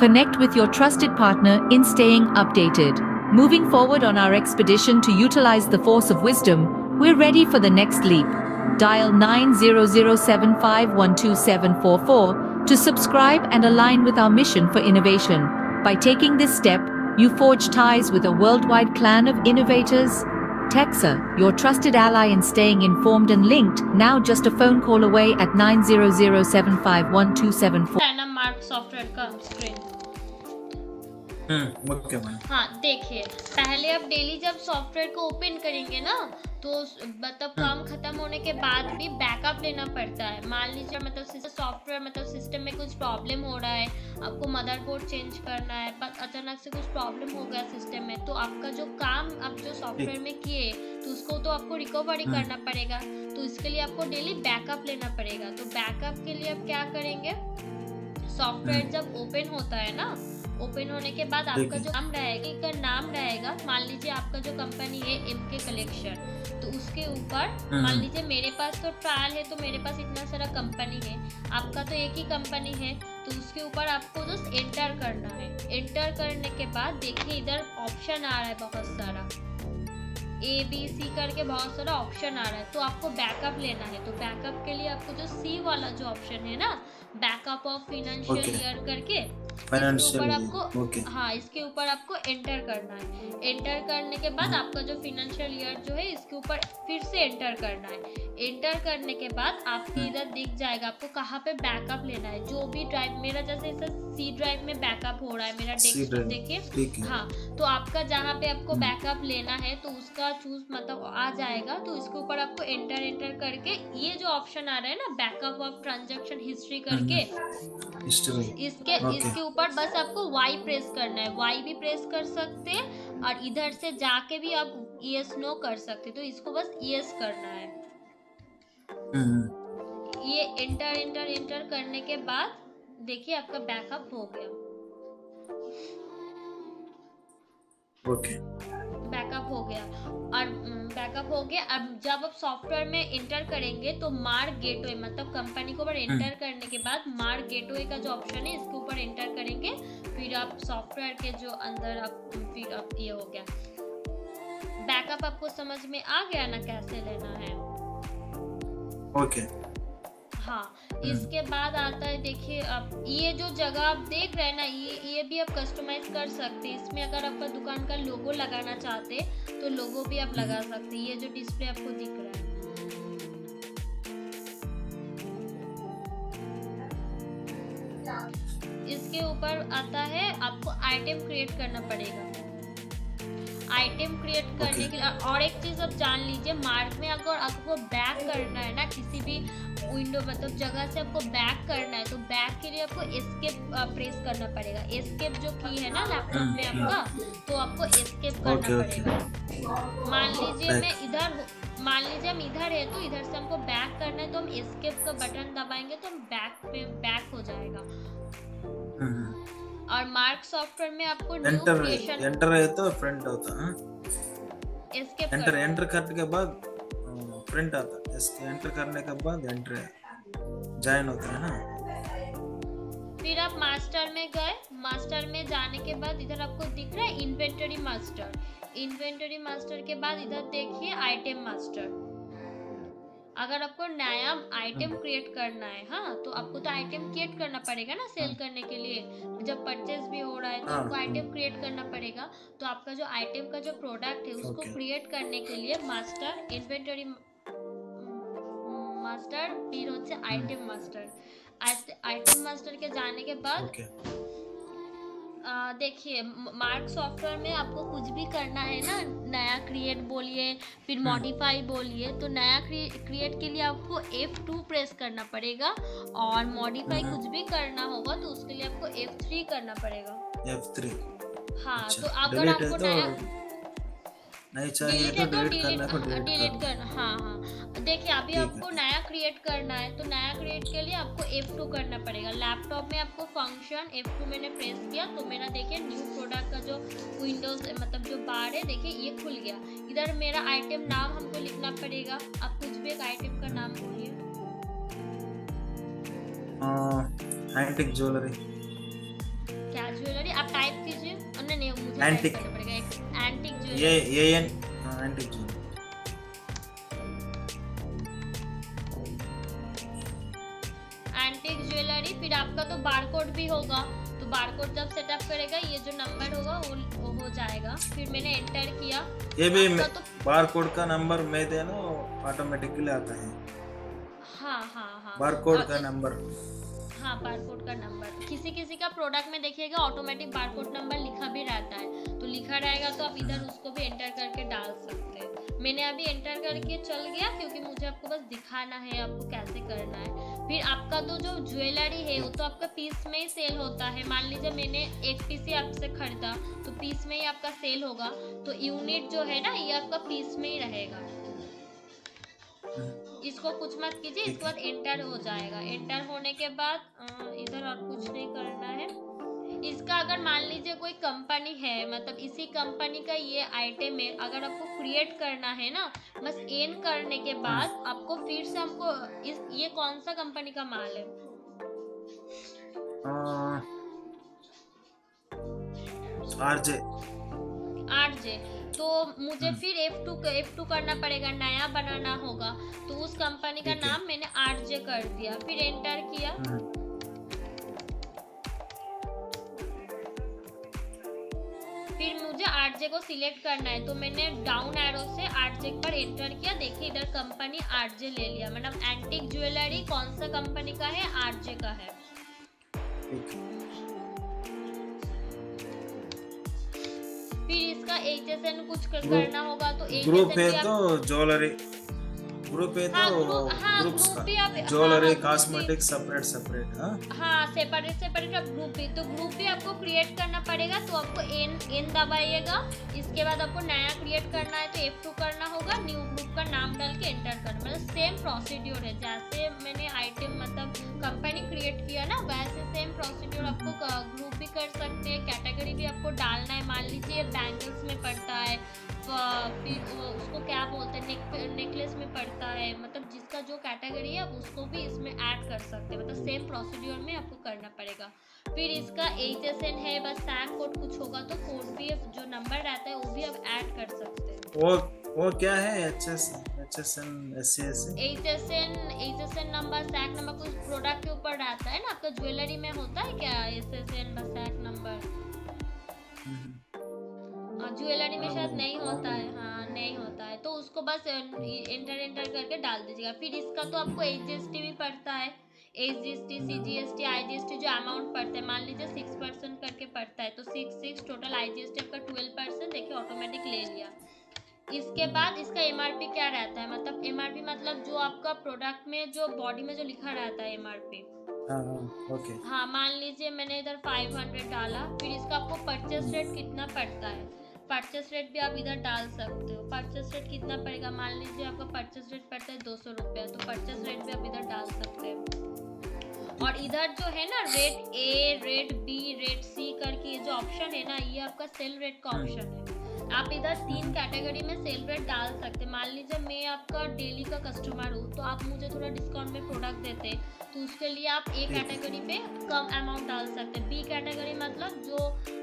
Connect with your trusted partner in staying updated. Moving forward on our expedition to utilize the force of wisdom, we're ready for the next leap. Dial 900751274 to subscribe and align with our mission for innovation. By taking this step, you forge ties with a worldwide clan of innovators. Texa, your trusted ally in staying informed and linked, now just a phone call away at 900751274. Mark software का screen. Okay ma'am. हाँ देखिए, पहले आप daily जब software को open करेंगे ना, तो मतलब काम खत्म होने के बाद भी बैकअप लेना पड़ता है। मान लीजिए मतलब सॉफ्टवेयर मतलब सिस्टम में कुछ प्रॉब्लम हो रहा है, आपको मदरबोर्ड चेंज करना है, पर अचानक से कुछ प्रॉब्लम हो गया सिस्टम में, तो आपका जो काम आप जो सॉफ्टवेयर में किए तो उसको तो आपको रिकवरी करना पड़ेगा। तो इसके लिए आपको डेली बैकअप लेना पड़ेगा। तो बैकअप के लिए आप क्या करेंगे, सॉफ्टवेयर जब ओपन होता है ना, ओपन होने के बाद आपका जो नाम रहेगा, मान लीजिए आपका जो कंपनी है MK कलेक्शन, तो उसके ऊपर मान लीजिए मेरे पास तो ट्रायल है, तो मेरे पास इतना सारा कंपनी है, आपका तो एक ही कंपनी है, तो उसके ऊपर आपको जस्ट एंटर करना है। एंटर करने के बाद देखिए इधर ऑप्शन आ रहा है बहुत सारा, ABC करके बहुत सारा ऑप्शन आ रहा है। तो आपको बैकअप लेना है। तो बैकअप के लिए आपको जो C वाला जो ऑप्शन है ना, बैकअप ऑफ फाइनेंशियल ईयर करके, इसके ऊपर आपको हाँ इसके ऊपर आपको एंटर करना है। एंटर करने के बाद आपका जो फाइनेंशियल ईयर जो है इसके ऊपर फिर से एंटर करना है। एंटर करने के बाद आपके इधर दिख जाएगा आपको कहाँ पे बैकअप लेना है। जो भी ड्राइव, मेरा जैसे C ड्राइव में बैकअप हो रहा है मेरा डेस्कटॉप, देखिए हाँ, तो आपका जहाँ पे आपको बैकअप लेना है तो उसका चूज मतलब आ जाएगा। तो इसके ऊपर आपको एंटर करके ये जो ऑप्शन आ रहा है ना, बैकअप ऑफ ट्रांजैक्शन हिस्ट्री करके, इसके ऊपर बस आपको Y प्रेस करना है। Y भी प्रेस कर सकते हैं और इधर से जाके भी आप yes no कर सकते हैं। तो इसको बस yes करना है। ये एंटर करने के बाद देखिए आपका बैकअप हो गया। बैकअप हो गया और बैकअप हो गया। अब जब आप सॉफ्टवेयर में एंटर करेंगे तो मार्क गेटवे मतलब कंपनी को ऊपर एंटर करने के बाद मार्क गेटवे का जो ऑप्शन है इसके ऊपर एंटर करेंगे, फिर आप सॉफ्टवेयर के जो अंदर आप फिर आप ये हो गया बैकअप। आपको समझ में आ गया ना कैसे लेना है? ओके हाँ, इसके बाद आता है देखिए आप ये जो जगह आप देख रहे हैं ना, ये भी आप कस्टमाइज कर सकते हैं। इसमें अगर आपका दुकान का लोगो लगाना चाहते हैं तो लोगो भी आप लगा सकते हैं। ये जो डिस्प्ले आपको दिख रहा है, इसके ऊपर आता है आपको आइटम क्रिएट करना पड़ेगा। आइटम क्रिएट करने के लिए और एक चीज आप जान लीजिए, मार्क में अगर आपको बैक करना है ना, किसी भी विंडो मतलब जगह से आपको बैक करना है, तो बैक के लिए आपको एस्केप प्रेस करना पड़ेगा। एस्केप जो की है ना लैपटॉप में आपका, तो आपको एस्केप करना पड़ेगा। मान लीजिए मान लीजिए हम इधर है तो इधर से हमको बैक करना है, तो हम एस्केप का बटन दबाएंगे तो हम बैक हो जाएगा। और मार्क सॉफ्टवेयर में आपको एंटर है तो फ्रंट होता है, एस्केप एंटर करने के बाद फ्रंट आता है, इसके एंटर करने के बाद एंटर जॉइन होता है ना। फिर आप मास्टर में गए, मास्टर में जाने के बाद इधर आपको दिख रहा है इन्वेंटरी मास्टर। इन्वेंटरी मास्टर के बाद इधर देखिए आइटम मास्टर। अगर आपको नया आइटम क्रिएट करना है, हाँ, तो आपको तो आइटम क्रिएट करना पड़ेगा ना सेल करने के लिए। जब परचेज भी हो रहा है तो आपको आइटम क्रिएट करना पड़ेगा। तो आपका जो आइटम का जो प्रोडक्ट है उसको क्रिएट करने के लिए मास्टर, इन्वेंटरी मास्टर, फिर होता है आइटम मास्टर। आइटम मास्टर के जाने के बाद देखिए मार्क सॉफ्टवेयर में आपको कुछ भी करना है ना, नया क्रिएट बोलिए फिर मॉडिफाई बोलिए, तो नया क्रिएट के लिए आपको F2 प्रेस करना पड़ेगा। और मॉडिफाई कुछ भी करना होगा तो उसके लिए आपको F3 करना पड़ेगा। F3 हाँ, तो अगर आपको नया नहीं चाहिए तो डिलीट करना। हाँ, देखिए अभी आपको नया क्रिएट करना है तो नया क्रिएट के लिए आपको F2 करना पड़ेगा। लैपटॉप में आपको फंक्शन F2 मैंने प्रेस किया तो मेरा देखिए न्यू प्रोडक्ट का जो विंडोज मतलब जो बार है देखिए ये खुल गया। इधर मेरा आइटम नाम हमको लिखना पड़ेगा। आप कुछ भी एक आइटम का नाम बोलिए। Antique jewellery. क्या नहीं नहीं, मुझे टाइप एंटिक, करना पड़ेगा। एंटिक ये jewellery, an antique jewellery. Antique jewellery. फिर आपका तो बारकोड भी होगा, तो बारकोड जब सेटअप करेगा ये जो नंबर होगा वो हो जाएगा। फिर मैंने एंटर किया। ये भी आपका तो बारकोड का नंबर मैं देना ऑटोमेटिकली आता है, हाँ हाँ हाँ बारकोड का नंबर। हाँ, बारकोड का नंबर किसी किसी का प्रोडक्ट में देखिएगा ऑटोमेटिक बारकोड नंबर लिखा भी रहता है, तो लिखा रहेगा तो आप इधर उसको भी एंटर करके डाल सकते हैं। मैंने अभी एंटर करके चल गया क्योंकि मुझे आपको बस दिखाना है आपको कैसे करना है। फिर आपका तो जो ज्वेलरी है वो तो आपका पीस में ही सेल होता है। मान लीजिए मैंने एक पीस ही आपसे खरीदा तो पीस में ही आपका सेल होगा, तो यूनिट जो है ना ये आपका पीस में ही रहेगा। इसको कुछ मत कीजिए, इसके बाद एंटर हो जाएगा। एंटर होने के बाद इधर और कुछ नहीं करना है। इसका अगर मान लीजिए कोई कंपनी है, मतलब इसी कंपनी का ये आइटम है, अगर आपको क्रिएट करना है ना, बस एन करने के बाद आपको फिर से हमको ये कौन सा कंपनी का माल है? आरजे। आरजे। तो मुझे फिर F2 करना पड़ेगा, नया बनाना होगा। तो उस कंपनी का नाम मैंने आरजे कर दिया, फिर एंटर किया। फिर मुझे आरजे को सिलेक्ट करना है, तो मैंने डाउन एरो से आरजे पर एंटर किया। देखिए इधर कंपनी आरजे ले लिया, मतलब एंटिक ज्वेलरी कौन सा कंपनी का है? आरजे का है। फिर इसका HSN कुछ करना होगा, तो ग्रुप है तो ज्वेलरी, ग्रुप है तो ग्रुप्स का ज्वेलरी कॉस्मेटिक सेपरेट सेपरेट। हाँ सेपरेट सेपरेट अब ग्रुप भी, तो ग्रुप भी आपको क्रिएट करना पड़ेगा। तो आपको एन दबाइएगा, इसके बाद आपको नया क्रिएट करना है तो F2 करना होगा, न्यू ग्रुप का नाम डाल के एंटर करना। मतलब सेम प्रोसीड्योर है, जैसे मैंने आइटम मतलब कंपनी क्रिएट किया ना, वैसे सेम प्रोसीड्योर आपको ग्रुप भी कर सकते हैं। कैटेगरी भी आपको डालना है, मान लीजिए बैंगल्स में पड़ता है, फिर उसको क्या बोलते हैं, नेकलेस में पड़ता है, मतलब जिसका जो कैटेगरी है उसको भी इसमें ऐड कर सकते हैं। मतलब सेम प्रोसीड्योर में आपको करना पड़ेगा। फिर इसका HSN है, बस टैग कोड कुछ होगा तो कोड भी जो नंबर रहता है वो भी आप ऐड कर सकते हैं। वो क्या है? HSN नंबर, सैक नंबर कुछ प्रोडक्ट के ऊपर रहता है ना। आपका ज्वेलरी में होता है क्या HSN बस सैक नंबर? ज्वेलरी में शायद नहीं होता है, हाँ नहीं होता है, तो उसको बस एंटर करके डाल दीजिएगा। फिर इसका तो आपको HGST भी पड़ता है, HGST CGST IGST जो अमाउंट पड़ता है, मान लीजिए 6% करके पड़ता है, तो 6 टोटल IGST आपका 12%। देखिए ऑटोमेटिक ले लिया। इसके बाद इसका MRP क्या रहता है, मतलब MRP मतलब जो आपका प्रोडक्ट में जो बॉडी में जो लिखा रहता है MRP। ओके। हाँ मान लीजिए मैंने इधर 500 डाला। फिर इसका आपको परचेस रेट कितना पड़ता है, परचेस रेट भी आप इधर डाल सकते हो। परचेस रेट कितना पड़ेगा, मान लीजिए आपका परचेस रेट पड़ता है 200 रुपया, तो परचेस रेट भी आप इधर डाल सकते हैं। और इधर जो है ना rate A, rate B, rate C करके ये जो ऑप्शन है ना, ये आपका सेल रेट का ऑप्शन है। आप इधर 3 कैटेगरी में सेल रेट डाल सकते हैं। मान लीजिए मैं आपका डेली का कस्टमर हूँ, तो आप मुझे थोड़ा डिस्काउंट में प्रोडक्ट देते, तो उसके लिए आप A कैटेगरी पे कम अमाउंट डाल सकते हैं। B कैटेगरी मतलब जो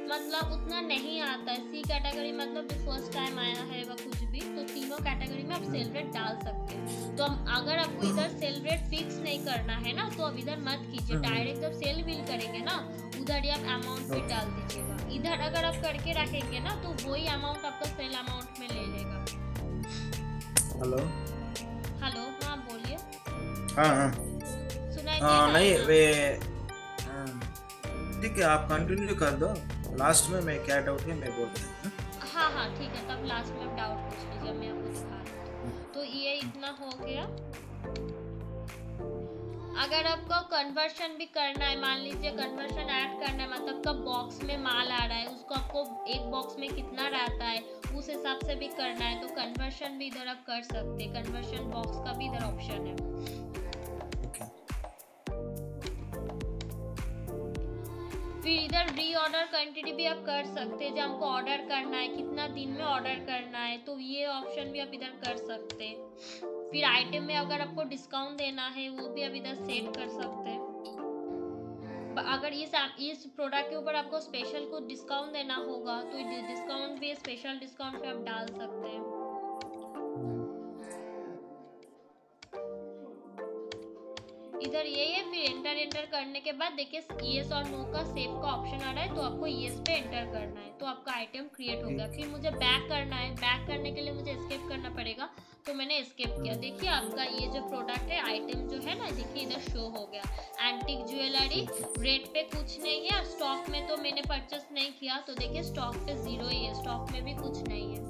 मतलब उतना नहीं आता है। C कैटेगरी मतलब जो फर्स्ट टाइम आया है वह कुछ भी, तो तीनों कैटेगरी में आप सेल रेट डाल सकते हैं। तो अगर आपको इधर सेल रेट फिक्स नहीं करना है ना, तो अब इधर मत कीजिए, डायरेक्ट जब सेल बिल करेंगे ना उधर ही आप अमाउंट भी डाल दीजिएगा। इधर अगर आप करके रखेंगे ना तो वही अमाउंट आपका सेल अमाउंट में ले लेगा। हेलो हाँ बोलिए। हाँ सुनाई नहीं वे ठीक है, आप कंटिन्यू कर दो। लास्ट में मैं क्या डाउट है मैं बोलता हूँ। हाँ ठीक है, तब लास्ट में आप डाउट पूछ लीजिए, मैं आपको दिखा रही हूँ। तो ये इतना हो गया। अगर आपको कन्वर्शन भी करना है, मान लीजिए कन्वर्शन ऐड करना है, मतलब कब बॉक्स में माल आ रहा है उसको आपको एक बॉक्स में कितना रहता है उस हिसाब से भी करना है, तो कन्वर्शन भी इधर आप कर सकते हैं। कन्वर्शन बॉक्स का भी इधर ऑप्शन है। फिर इधर री ऑर्डर क्वांटिटी भी आप कर सकते हैं, जो हमको ऑर्डर करना है कितना दिन में ऑर्डर करना है, तो ये ऑप्शन भी आप इधर कर सकते हैं। फिर आइटम में अगर आपको डिस्काउंट देना है वो भी आप इधर सेट कर सकते हैं। अगर इस प्रोडक्ट के ऊपर आपको स्पेशल कुछ डिस्काउंट देना होगा तो डिस्काउंट भी स्पेशल डिस्काउंट पे आप डाल सकते हैं। इधर ये है। फिर एंटर करने के बाद देखिए येस और नो का सेव का ऑप्शन आ रहा है, तो आपको येस पे एंटर करना है, तो आपका आइटम क्रिएट हो गया। फिर मुझे बैक करना है, बैक करने के लिए मुझे एस्केप करना पड़ेगा, तो मैंने एस्केप किया। देखिए आपका ये जो प्रोडक्ट है, आइटम जो है ना, देखिए इधर शो हो गया एंटिक ज्वेलरी, रेट पे कुछ नहीं है, स्टॉक में तो मैंने परचेस नहीं किया, तो देखिए स्टॉक पे 0 ही है, स्टॉक में भी कुछ नहीं है।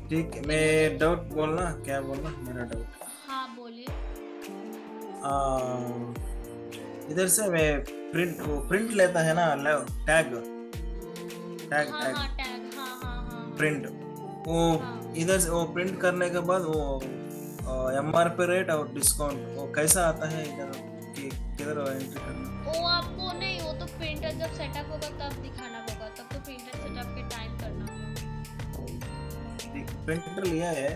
ठीक है, मैं डाउट बोलना, क्या बोलना मेरा डाउट? हाँ बोलिए। इधर से मैं प्रिंट लेता है ना, टैग हाँ टैग, हाँ प्रिंट, वो इधर से वो प्रिंट करने के बाद वो MRP रेट और डिस्काउंट वो कैसा आता है इधर, किधर एंट्री करना? वो आपको नहीं, वो तो प्रिंटर जब सेटअप होगा तब दिखाना होगा, तब तो प्रिंटर सेटअप के टाइम करना होगा। प्रिंटर लिया है,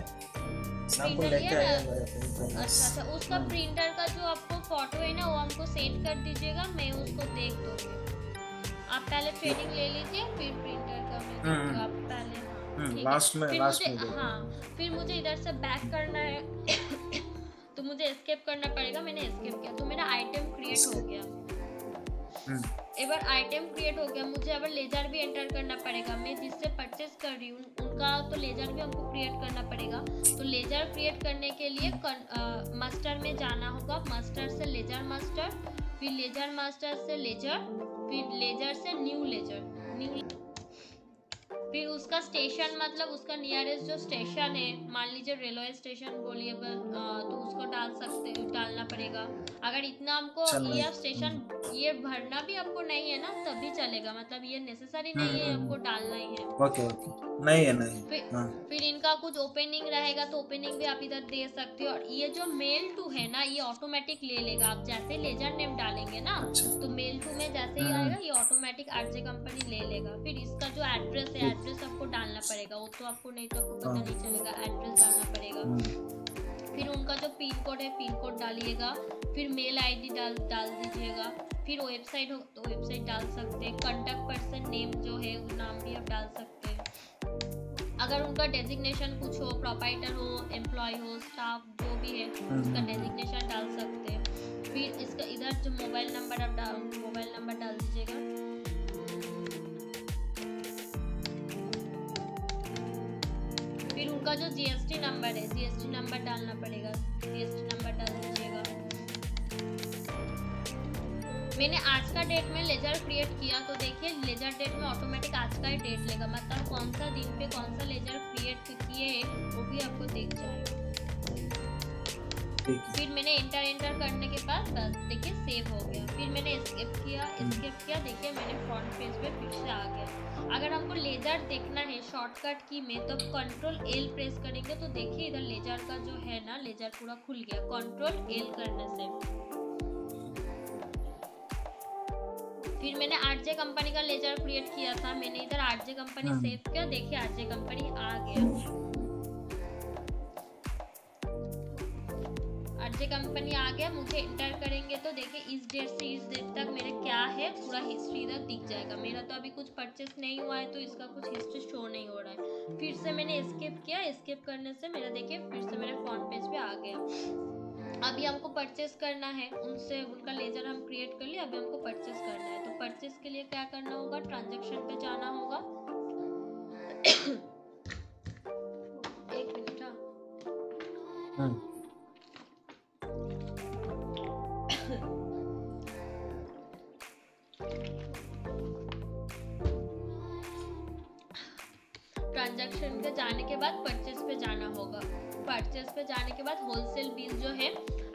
सैंपल लेके आया है। अच्छा, उसका प्रिंटर का जो आपको फोटो है ना, वो हमको सेंड कर दीजिएगा, मैं उसको देख दूंगी। आप पहले ट्रेनिंग ले लीजिए, फिर प्रिंटर का मैं आप पहले लास्ट में हाँ। फिर मुझे इधर से बैक करना है तो मुझे एस्केप करना पड़ेगा। मैंने एस्केप किया तो मेरा आइटम क्रिएट हो गया। एक बार आइटम क्रिएट हो गया, मुझे अब लेजर भी एंटर करना पड़ेगा। मैं जिससे परचेस कर रही हूँ उनका तो लेजर भी हमको क्रिएट करना पड़ेगा। तो लेजर क्रिएट करने के लिए मास्टर में जाना होगा, मास्टर से लेजर मास्टर, फिर लेजर मास्टर से लेजर, फिर लेजर से न्यू लेजर, फिर उसका स्टेशन मतलब उसका नियरेस्ट जो स्टेशन है, मान लीजिए रेलवे स्टेशन बोलिए, तो उसको डालना पड़ेगा। अगर इतना हमको ये स्टेशन ये भरना भी आपको नहीं है ना तभी चलेगा, मतलब ये नेसेसरी नहीं है आपको डालना ही है। ओके नहीं है नहीं। फिर इनका कुछ ओपनिंग रहेगा तो ओपनिंग भी आप इधर दे सकते हो। और ये जो मेल टू है ना, ये ऑटोमेटिक ले लेगा। आप जैसे लेजर नेम डालेंगे ना तो मेल टू में जैसे ही आएगा ये ऑटोमेटिक आरजे कंपनी ले लेगा। फिर इसका जो एड्रेस है, एड्रेस आपको डालना पड़ेगा, वो तो आपको नहीं तो आपको पता नहीं चलेगा, एड्रेस डालना पड़ेगा। फिर उनका जो पिन कोड है, पिन कोड डालिएगा, फिर मेल आईडी डाल दीजिएगा। फिर वेबसाइट हो तो वेबसाइट डाल सकते हैं। कॉन्टैक्ट पर्सन नेम जो है वो नाम भी आप डाल सकते हैं। अगर उनका डेजिग्नेशन कुछ हो, प्रोप्राइटर हो, एम्प्लॉय हो, स्टाफ जो भी है उसका डेजिग्नेशन डाल सकते हैं। फिर इसका इधर जो मोबाइल नंबर आप मोबाइल नंबर डाल दीजिएगा। फिर उनका जो जीएसटी नंबर है, जीएसटी नंबर डालना पड़ेगा, जीएसटी नंबर डाल दीजिएगा। मैंने आज का डेट में लेजर क्रिएट किया तो देखिए लेजर डेट में ऑटोमेटिक आज का ही डेट लेगा, मतलब कौन सा दिन पे कौन सा लेजर क्रिएट किए वो भी आपको दिख जाएगा। फिर मैंने एंटर करने के बाद बस देखिए सेव हो गया। फिर मैंने एस्केप किया देखिए मैंने फ्रंट पेज पे फिर से आ गया। अगर हमको लेजर देखना है शॉर्टकट की में तो Ctrl+L प्रेस करेंगे तो देखिए इधर लेजर का जो है ना, लेजर पूरा खुल गया Ctrl+L करने से। फिर मैंने आरजे कंपनी का लेजर क्रिएट किया था, मैंने इधर आरजे कंपनी सेव किया, देखिए आरजे कंपनी आ गया। आरजे कंपनी आ गया, मुझे एंटर करेंगे तो देखिए इस डेट से इस डेट तक मेरा क्या है पूरा हिस्ट्री इधर दिख जाएगा। मेरा तो अभी कुछ परचेस नहीं हुआ है तो इसका कुछ हिस्ट्री शो नहीं हो रहा है। फिर से मैंने एस्केप किया, एस्केप करने से मेरा देखिए फिर से मेरे फ्रंट पेज पे आ गया। अभी हमको परचेस करना है, उनसे उनका लेजर हम क्रिएट कर लिया, अभी हमको परचेस करना है। तो परचेस के लिए क्या करना होगा, ट्रांजैक्शन पे जाना होगा। एक मिनट ट्रांजैक्शन पे जाने के बाद परचेस पे जाना होगा। परचेस पे जाने के बाद होलसेल बिल जो है,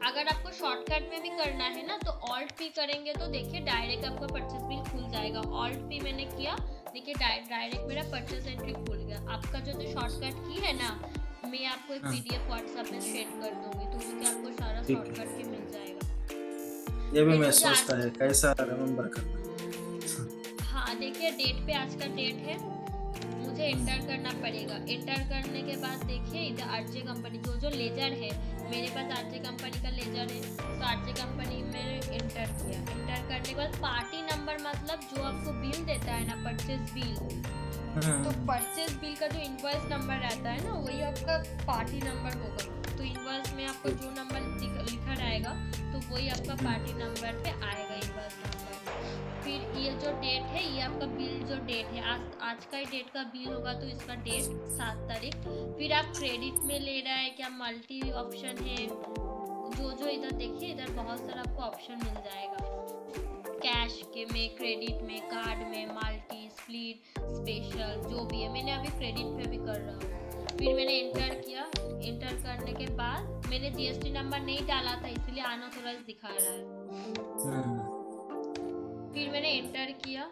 अगर आपको शॉर्टकट में भी करना है ना तो ऑल्ट पी करेंगे तो देखिए डायरेक्ट आपका परचेस बिल खुल जाएगा। ऑल्ट पी मैंने किया, देखिए डायरेक्ट मेरा परचेस एंट्री खुल गया। आपका जो शॉर्टकट की है ना, मैं आपको एक पीडीएफ व्हाट्सएप में शेयर कर दूंगी तो उसके आपको सारा शॉर्टकट की मिल जाएगा। ये भी मैं सोचता है कैसा रिमेंबर करना। हाँ देखिए डेट पे आज का डेट है, मुझे एंटर करना पड़ेगा। एंटर करने के बाद देखिए इधर आरजे कंपनी जो लेजर है मेरे पास आरजे कंपनी का लेजर है, तो आरजे कंपनी में इंटर किया। इंटर करने के बाद पार्टी नंबर मतलब जो आपको बिल देता है ना, परचेज बिल, तो परचेज बिल का जो इनवॉइस नंबर रहता है ना, वही आपका पार्टी नंबर होगा। तो इनवॉइस में आपको जो नंबर लिखा रहेगा तो वही आपका पार्टी नंबर पे आएगा, इनवॉइस नंबर। फिर ये जो डेट है, ये आपका बिल जो डेट है, आज का ही डेट का बिल होगा तो इसका डेट 7 तारीख। फिर आप क्रेडिट में ले रहा है क्या, मल्टी ऑप्शन है, जो इधर देखिए, इधर बहुत सारा आपको ऑप्शन मिल जाएगा, कैश के में, क्रेडिट में, कार्ड में, मल्टी, स्प्लिट, स्पेशल, जो भी है। मैंने अभी क्रेडिट पे भी कर रहा हूँ। फिर मैंने इंटर किया। इंटर करने के बाद मैंने जीएसटी नंबर नहीं डाला था, इसलिए अनऑथराइज दिखा रहा है। फिर मैंने इंटर किया।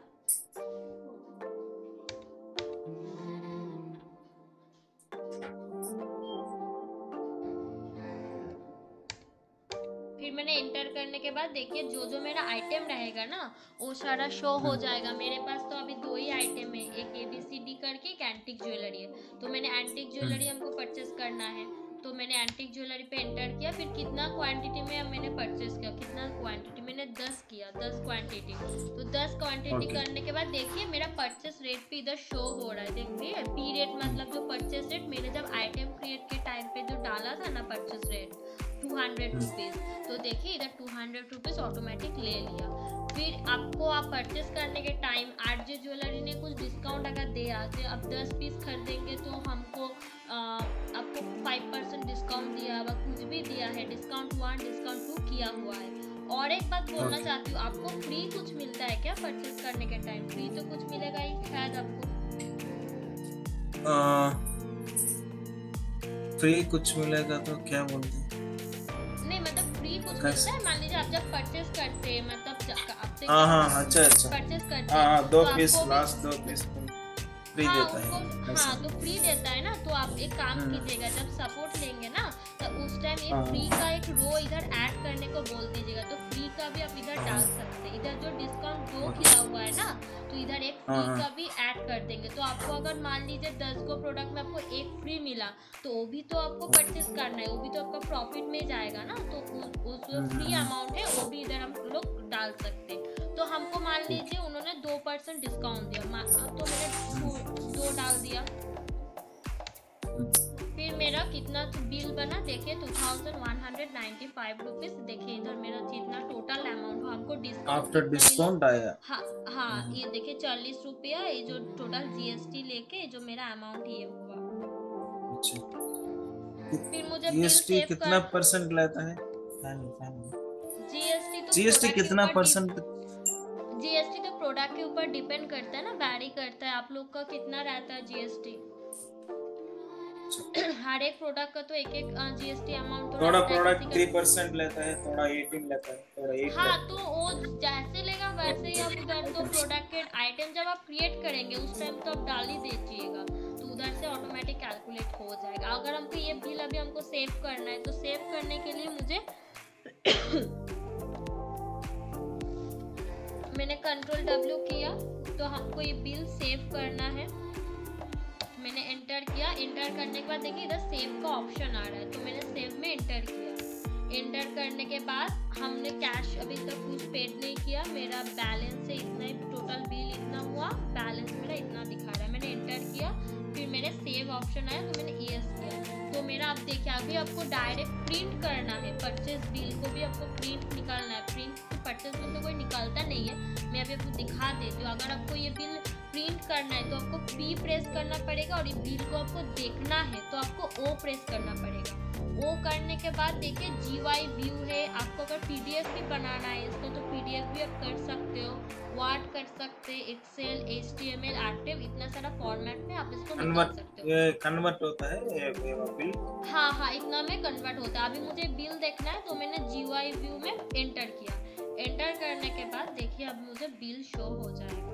फिर मैंने इंटर करने के बाद देखिए जो मेरा आइटम रहेगा ना, वो सारा शो हो जाएगा। मेरे पास तो अभी 2 ही आइटम है, एक ABCD करके, एक एंटिक ज्वेलरी है। तो मैंने एंटिक ज्वेलरी हमको परचेस करना है, तो मैंने एंटिक ज्वेलरी पे एंटर किया। फिर कितना क्वांटिटी में मैंने परचेस किया, कितना क्वांटिटी मैंने 10 किया, 10 क्वांटिटी। तो 10 क्वांटिटी करने के बाद देखिए मेरा परचेस रेट पे इधर शो हो रहा है। देखिए पी रेट मतलब जो परचेस रेट मैंने जब आइटम क्रिएट के टाइम पे जो डाला था ना, परचेस रेट 200 रुपीज़, तो देखिए इधर 200 रुपीज़ ऑटोमेटिक ले लिया। फिर आपको आप परचेस करने के टाइम आरजे ज्वेलरी ने कुछ डिस्काउंट अगर दिया, तो अब 10 पीस खरीदेंगे तो हमको आपको 5% डिस्काउंट दिया हुआ, कुछ भी दिया है, डिस्काउंट 1 डिस्काउंट 2 किया हुआ है। और एक बात बोलना चाहती हूँ, आपको फ्री कुछ मिलता है क्या परचेस करने के टाइम? फ्री तो कुछ मिलेगा ही शायद आपको। फ्री कुछ मिलेगा तो क्या बोलते हैं? नहीं मतलब फ्री कुछ मिलता है, मान लीजिए आप जब परचेस करते हैं, मतलब आपसे अच्छा परचेस करते हैं, 2 पीस लास्ट 2 पीस फ्री देता है। तो फ्री देता है ना। तो आप एक काम कीजिएगा, जब सपोर्ट लेंगे ना, तो उस टाइम ये फ्री का एक रो इधर ऐड करने को बोल दीजिएगा, तो फ्री का भी आप इधर डाल सकते हैं। इधर जो डिस्काउंट 2 किया हुआ है ना, तो इधर एक फ्री का भी ऐड कर देंगे। तो आपको अगर मान लीजिए 10 को प्रोडक्ट में आपको एक फ्री मिला, तो वो भी तो आपको परचेस करना है, वो भी तो आपका प्रॉफिट में जाएगा ना। तो उस जो फ्री अमाउंट है वो भी इधर हम लोग डाल सकते हैं। तो हमको मान लीजिए उन्होंने 2% डिस्काउंट दिया, तो मैंने 2 डाल दिया। फिर मेरा कितना बिल बना देखिए, 2195 रुपीज। देखिए इधर मेरा जितना टोटल अमाउंट हमको डिस्काउंट आफ्टर डिस्काउंट आया। हाँ ये देखिए 40 रुपया, ये जो टोटल जीएसटी लेके जो मेरा अमाउंट ये हुआ। फिर मुझे जीएसटी कितना परसेंट लेता है? जीएसटी कितना परसेंट? जीएसटी तो प्रोडक्ट के ऊपर डिपेंड करता है ना, वैरी करता है। आप लोग का कितना रहता है जीएसटी? हर एक प्रोडक्ट का तो एक जीएसटी अमाउंट तो थोड़ा प्रोडक्ट 3% लेता है, थोड़ा 18 लेता है, थोड़ा 8 हाँ तो वो जैसे लेगा वैसे ही आप उधर तो प्रोडक्ट के आइटम जब आप क्रिएट करेंगे उस टाइम तो आप डाल ही दीजिएगा, तो उधर से ऑटोमेटिक कैलकुलेट हो जाएगा। अगर हमको ये बिल अभी हमको सेव करना है, तो सेव करने के लिए मुझे मैंने Ctrl W किया, तो हमको ये बिल सेव करना है। मैंने एंटर किया। एंटर करने के बाद देखिए इधर सेव का ऑप्शन आ रहा है, तो मैंने सेव में एंटर किया। एंटर करने के बाद हमने कैश अभी तक कुछ पेड नहीं किया, मेरा बैलेंस है इतना ही, टोटल बिल इतना हुआ, बैलेंस मेरा इतना दिखा रहा है। मैंने एंटर किया, फिर मेरे सेव ऑप्शन आया तो मैंने यस किया। तो मेरा आप देखिए अभी आपको डायरेक्ट प्रिंट करना है, परचेज बिल को भी आपको प्रिंट निकालना है। प्रिंट परचेज बिल तो कोई निकालता नहीं है, मैं अभी आपको दिखा देती हूँ। अगर आपको ये बिल प्रिंट करना है तो आपको P प्रेस करना पड़ेगा, और ये बिल को आपको देखना है तो आपको O प्रेस करना पड़ेगा। O करने के बाद देखिए GY व्यू है, आपको अगर PDF भी बनाना है इसको तो PDF भी आप कर सकते हो, वर्ड कर सकते हैं, एक्सेल, HTML, एक्टिव, इतना सारा फॉर्मेट में आप इसको निकाल सकते हो। ये कन्वर्ट होता है ये बिल? हाँ इतना में कन्वर्ट होता है। अभी मुझे बिल देखना है तो मैंने GY व्यू में एंटर किया। एंटर करने के बाद देखिए अब मुझे बिल शो हो जाएगा।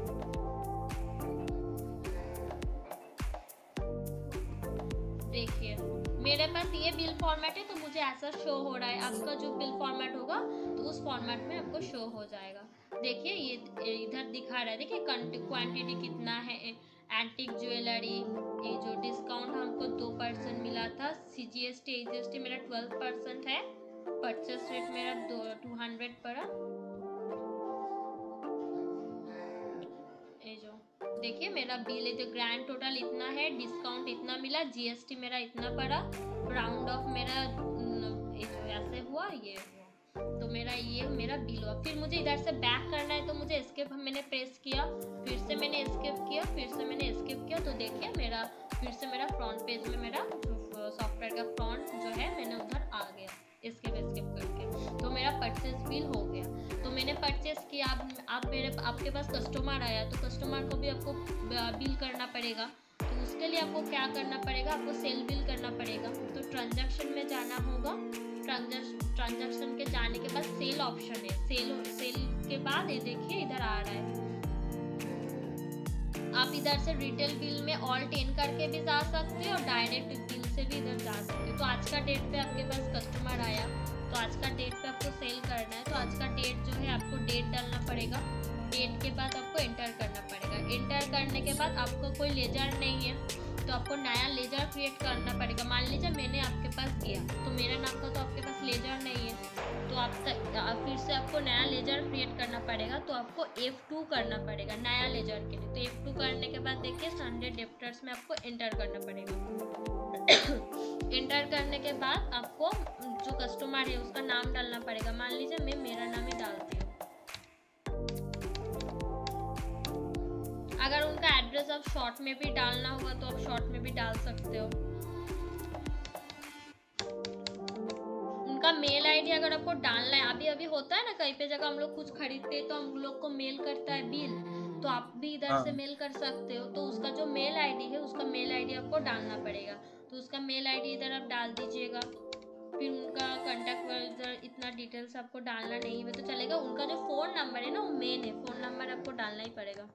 देखिए मेरे पास ये बिल फॉर्मेट है तो मुझे ऐसा शो हो रहा है। आपका जो बिल फॉर्मेट होगा तो उस फॉर्मेट में आपको शो हो जाएगा। देखिए ये इधर दिखा रहा है, देखिए क्वांटिटी कितना है, एंटिक ज्वेलरी, ये जो डिस्काउंट हमको 2% मिला था, CGST AGST मेरा 12% है, परचेस रेट मेरा 200 पड़ा। ये जो देखिए मेरा बिल है, तो ग्रैंड टोटल इतना है, डिस्काउंट इतना मिला, GST मेरा इतना पड़ा, राउंड ऑफ मेरा ये जो ऐसे हुआ, ये हुआ, तो मेरा ये मेरा बिल हुआ। फिर मुझे इधर से बैक करना है, तो मुझे एस्केप मैंने प्रेस किया, फिर से मैंने एस्केप किया, फिर से मैंने एस्केप किया, तो देखिए मेरा फिर से मेरा फ्रंट पेज में मेरा सॉफ्टवेयर का फ्रंट जो है मैंने उधर आ गया एस्केप करके, तो मेरा परचेज बिल हो गया। तो मैंने परचेस किया, आपके पास कस्टमर आया, तो कस्टमर को भी आपको बिल करना पड़ेगा, तो उसके लिए आपको क्या करना पड़ेगा, आपको सेल बिल करना पड़ेगा। तो ट्रांजैक्शन में जाना होगा, ट्रांजैक्शन के जाने के बाद सेल ऑप्शन है, सेल के बाद ये देखिए इधर आ रहा है, आप इधर से रिटेल बिल में ऑल 10 करके भी जा सकते हो और डायरेक्ट बिल से भी इधर जा सकते हो। तो आज का डेट पे आपके पास कस्टमर आया, तो आज का डेट पे आपको सेल करना है, तो आज का डेट जो है आपको डेट डालना पड़ेगा, डेट के बाद आपको एंटर करना पड़ेगा, एंटर करने के बाद आपको कोई लेजर नहीं है तो आपको नया लेजर क्रिएट करना पड़ेगा। मान लीजिए मैंने आपके पास किया, तो मेरा नाम का तो आपके पास लेजर नहीं है, तो आप फिर से आपको नया लेजर क्रिएट करना पड़ेगा, तो आपको F2 करना पड़ेगा नया लेजर के लिए। तो F2 करने के बाद देखिए 100 डेप्टर्स में आपको एंटर करना पड़ेगा। एंटर करने के बाद आपको जो कस्टमर है उसका नाम डालना पड़ेगा, मान लीजिए मैं मेरा नाम ही डालती हूँ। अगर उनका एड्रेस आप शॉर्ट में भी डालना होगा तो आप शॉर्ट में भी डाल सकते हो। उनका मेल आईडी अगर आपको डालना है, अभी होता है ना कई पे जगह हम लोग कुछ खरीदते हैं तो हम लोग को मेल करता है बिल, तो आप भी इधर से मेल कर सकते हो। तो उसका जो मेल आईडी है उसका मेल आईडी आपको डालना पड़ेगा, तो उसका मेल आईडी इधर आप डाल दीजिएगा। फिर उनका कॉन्टैक्ट इतना डिटेल्स आपको डालना नहीं है तो चलेगा। उनका जो फ़ोन नंबर है ना वो मेन है, फ़ोन नंबर आपको डालना ही पड़ेगा।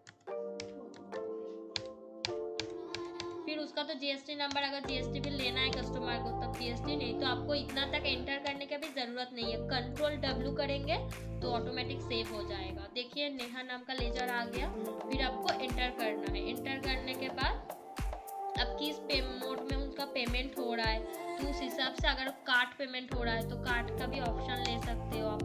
फिर उसका तो GST नंबर, अगर GST बिल लेना है कस्टमर को तब GST, नहीं तो आपको इतना तक एंटर करने की भी ज़रूरत नहीं है। Ctrl+W करेंगे तो ऑटोमेटिक सेव हो जाएगा। देखिए नेहा नाम का लेजर आ गया, फिर आपको एंटर करना है। एंटर करने के बाद अब किस मोड में उनका पेमेंट हो रहा है तो उस हिसाब से, अगर कार्ड पेमेंट हो रहा है तो कार्ड का भी ऑप्शन ले सकते हो आप।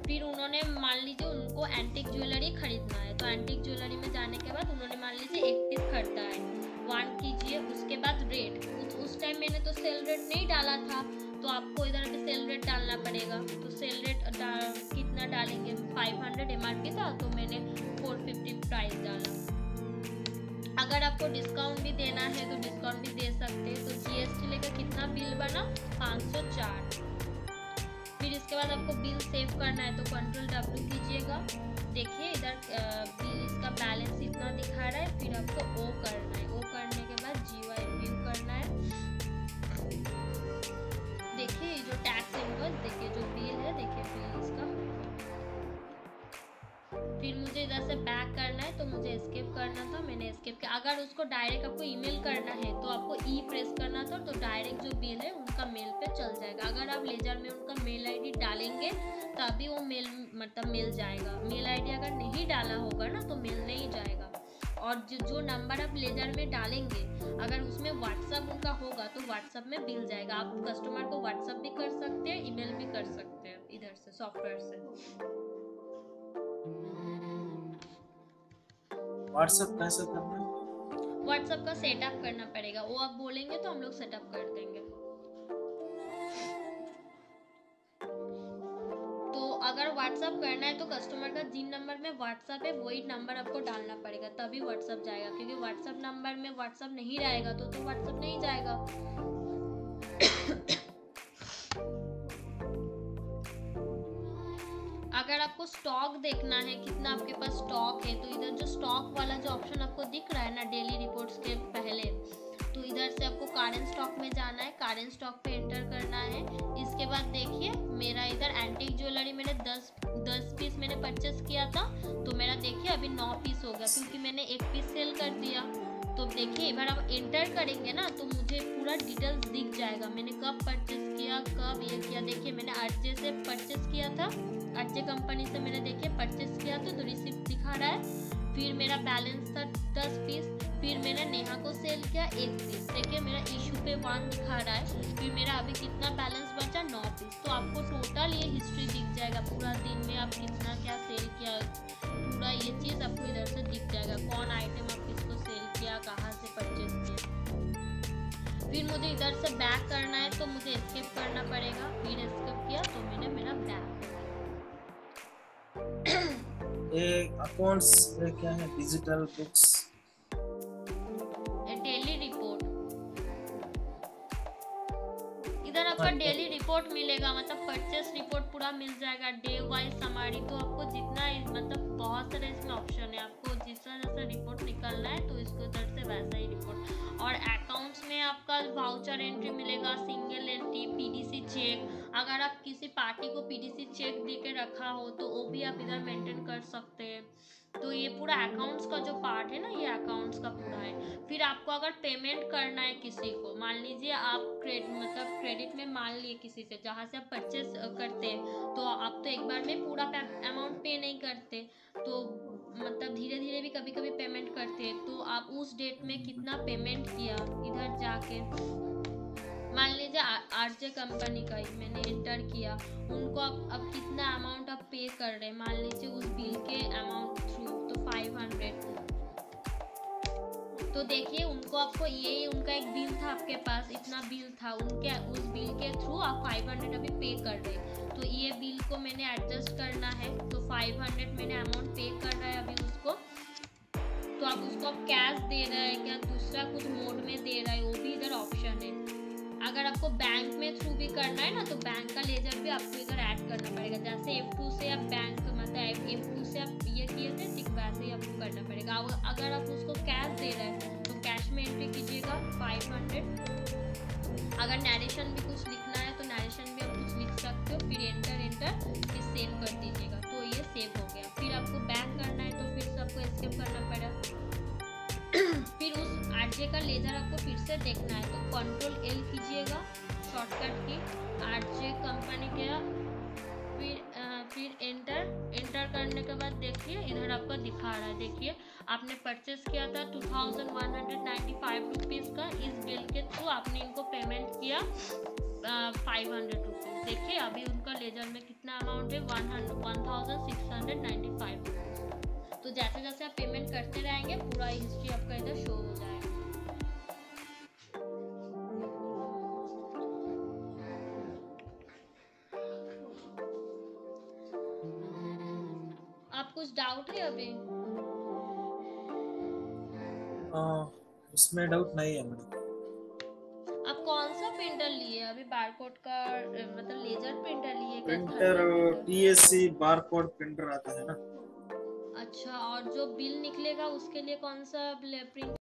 फिर उन्होंने मान लीजिए उनको एंटिक ज्वेलरी खरीदना है, तो एंटिक ज्वेलरी में जाने के बाद उन्होंने मान लीजिए 1 पीस खरीदा है, 1 कीजिए। उसके बाद रेट, उस टाइम मैंने तो सेल रेट नहीं डाला था तो आपको इधर भी सेल रेट डालना पड़ेगा। तो सेल रेट कितना डालेंगे, 500 MRP था तो मैंने 450 प्राइस डाला। अगर आपको डिस्काउंट भी देना है तो डिस्काउंट भी दे सकते हैं। तो GST लेकर कितना बिल बना, 504। फिर इसके बाद आपको बिल सेव करना है तो Ctrl+W कीजिएगा। देखिए इधर बिल इसका बैलेंस इतना दिखा रहा है। फिर आपको O करना है, O करने के बाद GUI व्यू करना है। देखिए जो टैक्स इनवॉइस, देखिए जो बिल है, देखिए बिल इसका। फिर मुझे इधर से बैक करना है तो मुझे एस्केप करना था, मैंने एस्केप किया। अगर उसको डायरेक्ट आपको ईमेल करना है तो आपको E प्रेस करना था, तो डायरेक्ट जो बिल है उनका मेल पे चल जाएगा। अगर आप लेजर में उनका मेल आईडी डालेंगे तभी वो मेल मिल जाएगा। मेल आईडी अगर नहीं डाला होगा ना तो मेल नहीं जाएगा। और जो नंबर आप लेजर में डालेंगे अगर उसमें व्हाट्सअप उनका होगा तो व्हाट्सअप में बिल जाएगा। आप कस्टमर को व्हाट्सअप भी कर सकते हैं, ईमेल भी कर सकते हैं इधर से सॉफ्टवेयर से। व्हाट्सएप कैसे करना है? व्हाट्सएप का सेटअप करना पड़ेगा, वो आप बोलेंगे तो हम लोग सेटअप कर देंगे। तो अगर व्हाट्सएप करना है तो कस्टमर का जिन नंबर में व्हाट्सएप है वही नंबर आपको डालना पड़ेगा, तभी व्हाट्सएप जाएगा। क्योंकि व्हाट्सएप नंबर में व्हाट्सएप नहीं रहेगा तो व्हाट्सएप नहीं जाएगा। अगर आपको स्टॉक देखना है कितना आपके पास स्टॉक है, तो इधर जो स्टॉक वाला जो ऑप्शन आपको दिख रहा है ना डेली रिपोर्ट्स के पहले, तो इधर से आपको करेंट स्टॉक में जाना है, करेंट स्टॉक पे एंटर करना है। इसके बाद देखिए मेरा इधर एंटिक ज्वेलरी मैंने 10 पीस मैंने परचेस किया था, तो मेरा देखिए अभी 9 पीस हो गया क्योंकि मैंने 1 पीस सेल कर दिया। तो देखिए एक बार आप एंटर करेंगे ना तो मुझे पूरा डिटेल्स दिख जाएगा, मैंने कब परचेस किया, कब ये किया। देखिए मैंने RJ से परचेस किया था, RJ कंपनी से मैंने देखिए परचेस किया था तो रिसिप्ट दिखा रहा है। फिर मेरा बैलेंस था 10 पीस, फिर मैंने नेहा को सेल किया 1 पीस। देखिए मेरा इशू पे 1 दिखा रहा है। फिर मेरा अभी कितना बैलेंस बचा 9 पीस। तो आपको टोटल ये हिस्ट्री दिख जाएगा, पूरा दिन में आप कितना क्या सेल किया, पूरा ये चीज़ आपको इधर से दिख जाएगा, कौन आइटम आप किसको सेल किया, कहाँ से परचेज किया। फिर मुझे इधर से बैक करना है तो मुझे एस्केप करना पड़ेगा। फिर एस्केप किया तो मैंने मेरा बैक ये अकाउंट्स क्या है? Digital books, daily report. इधर आपका डेली रिपोर्ट मिलेगा, मतलब परचेस रिपोर्ट पूरा मिल जाएगा, डे वाइज समारी। तो आपको जितना मतलब बहुत सारे इसमें ऑप्शन है, आपको जिस तरह से रिपोर्ट निकलना है तो इसको इधर से वैसा ही रिपोर्ट। और अकाउंट्स में आपका वाउचर एंट्री मिलेगा, सिंगल एंट्री, पीडीसी चेक। अगर आप किसी पार्टी को पीडीसी चेक दे के रखा हो तो वो भी आप इधर मेंटेन कर सकते हैं। तो ये पूरा अकाउंट्स का जो पार्ट है ना, ये अकाउंट्स का पूरा है। फिर आपको अगर पेमेंट करना है किसी को, मान लीजिए आप क्रेडिट में मान लिए किसी से जहाँ से आप परचेस करते हैं, तो आप तो एक बार में पूरा अमाउंट पे नहीं करते, तो मतलब धीरे धीरे भी कभी कभी पेमेंट करते हैं। तो आप उस डेट में कितना पेमेंट किया इधर जाके, मान लीजिए आरजे कंपनी का ही मैंने एंटर किया, उनको अब कितना अमाउंट आप पे कर रहे हैं, मान लीजिए उस बिल के अमाउंट थ्रू तो 500। तो देखिए उनको आपको ये उनका एक बिल था, आपके पास इतना बिल था, उनके उस बिल के थ्रू आप 500 अभी पे कर रहे हैं। तो ये बिल को मैंने एडजस्ट करना है, तो 500 मैंने अमाउंट पे कर रहा है अभी उसको। तो आप उसको आप कैश दे रहे हैं क्या, दूसरा कुछ मोड में दे रहा है, वो भी इधर ऑप्शन है। अगर आपको बैंक में थ्रू भी करना है ना, तो बैंक का लेजर भी आपको इधर ऐड करना पड़ेगा। जैसे F2 से आप बैंक मतलब F2 से आप ये किए थे, ठीक वैसे ही आपको करना पड़ेगा। अगर आप उसको कैश दे रहे हैं तो कैश में एंट्री कीजिएगा 500। अगर नरेशन भी कुछ लिखना है तो नरेशन भी आप कुछ लिख सकते हो, फिर एंटर फिर सेव कर दीजिएगा। तो ये सेव हो गया। फिर आपको बैक करना है तो फिर से आपको एस्केप करना पड़ेगा। फिर उस आरजे का लेजर आपको फिर से देखना है तो कंट्रोल L कीजिएगा शॉर्टकट की, आरजे कंपनी का। फिर एंटर करने के बाद देखिए इधर आपको दिखा रहा है, देखिए आपने परचेस किया था 2195 रुपीज़ का, इस बिल के थ्रू आपने इनको पेमेंट किया 500 रुपीज़। देखिए अभी उनका लेजर में कितना अमाउंट है 1695 रुपीज़। तो जैसे जैसे आप पेमेंट करते रहेंगे पूरा हिस्ट्री आपका इधर शो हो जाएगा। आप कुछ डाउट है अभी? उसमें डाउट नहीं है मैडम। आप कौन सा प्रिंटर लिए अभी? बारकोड का मतलब लेजर प्रिंटर लिए? प्रिंटर TSC बारकोड प्रिंटर आता है ना। अच्छा, और जो बिल निकलेगा उसके लिए कौन सा प्रिंट